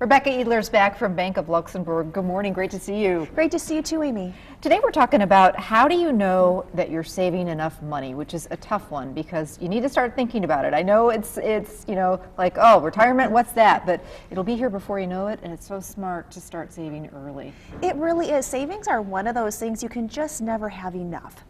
Rebecca Edler's back from Bank of Luxembourg. Good morning, great to see you. Great to see you too, Amy. Today we're talking about how do you know that you're saving enough money, which is a tough one because you need to start thinking about it. I know it's like, oh, retirement, what's that? But it'll be here before you know it, and it's so smart to start saving early. It really is. Savings are one of those things you can just never have enough.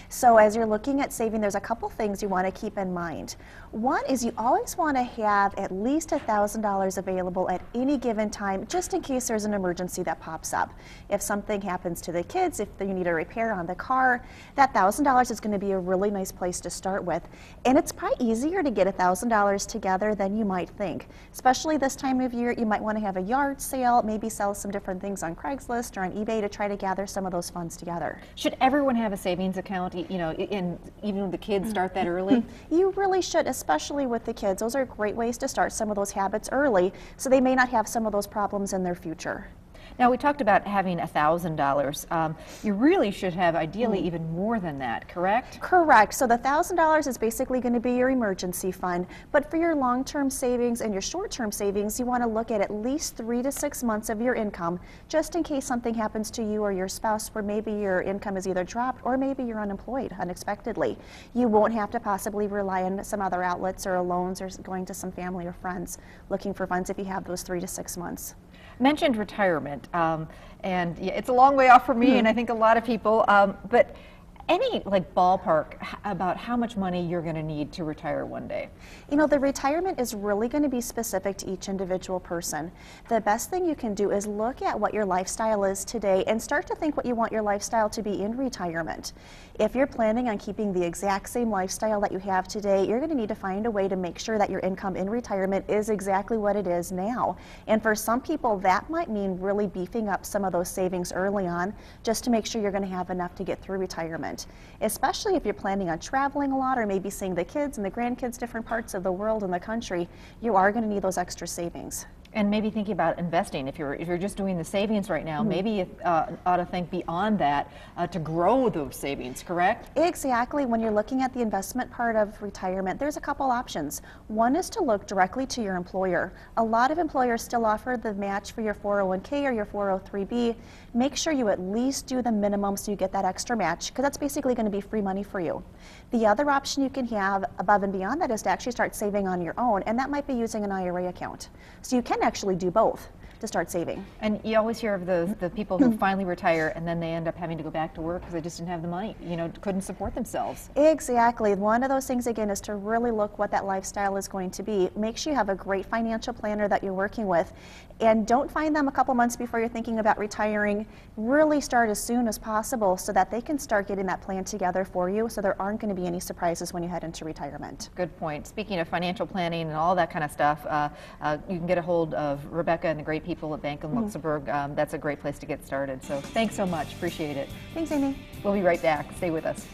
So as you're looking at saving, there's a couple things you want to keep in mind. One is you always want to have at least $1,000 available at any given time, just in case there's an emergency that pops up. If something happens to the kids, if you need a repair on the car, that $1,000 is going to be a really nice place to start with. And it's probably easier to get $1,000 together than you might think. Especially this time of year, you might want to have a yard sale, maybe sell some different things on Craigslist or on eBay to try to gather some of those funds together. Should everyone have a savings account, and even the kids start that early? You really should, especially with the kids. Those are great ways to start some of those habits early, so they may not have some of those problems in their future. Now, we talked about having $1,000. You really should have ideally even more than that, correct? Correct. So the $1,000 is basically going to be your emergency fund, but for your long-term savings and your short-term savings, you want to look at least 3 to 6 months of your income, just in case something happens to you or your spouse where maybe your income is either dropped or maybe you're unemployed unexpectedly. You won't have to possibly rely on some other outlets or loans or going to some family or friends looking for funds if you have those 3 to 6 months. Mentioned retirement, and yeah, it's a long way off for me, and I think a lot of people, but any ballpark about how much money you're going to need to retire one day? You know, the retirement is really going to be specific to each individual person. The best thing you can do is look at what your lifestyle is today and start to think what you want your lifestyle to be in retirement. If you're planning on keeping the exact same lifestyle that you have today, you're going to need to find a way to make sure that your income in retirement is exactly what it is now. And for some people, that might mean really beefing up some of those savings early on just to make sure you're going to have enough to get through retirement. Especially if you're planning on traveling a lot or maybe seeing the kids and the grandkids different parts of the world and the country, you are going to need those extra savings. And maybe thinking about investing. If you're just doing the savings right now, maybe you ought to think beyond that to grow those savings, correct? Exactly. When you're looking at the investment part of retirement, there's a couple options. One is to look directly to your employer. A lot of employers still offer the match for your 401k or your 403b. Make sure you at least do the minimum so you get that extra match, because that's basically going to be free money for you. The other option you can have above and beyond that is to actually start saving on your own, and that might be using an IRA account. So you can actually do both to start saving. And you always hear of the people who finally retire and then they end up having to go back to work because they just didn't have the money, couldn't support themselves. Exactly. One of those things, again, is to really look what that lifestyle is going to be. Make sure you have a great financial planner that you're working with, and don't find them a couple months before you're thinking about retiring. Really start as soon as possible so that they can start getting that plan together for you so there aren't going to be any surprises when you head into retirement. Good point. Speaking of financial planning and all that kind of stuff, you can get a hold of Rebecca and the great people at Bank of Luxembourg. That's a great place to get started. So thanks so much. Appreciate it. Thanks, Amy. We'll be right back. Stay with us.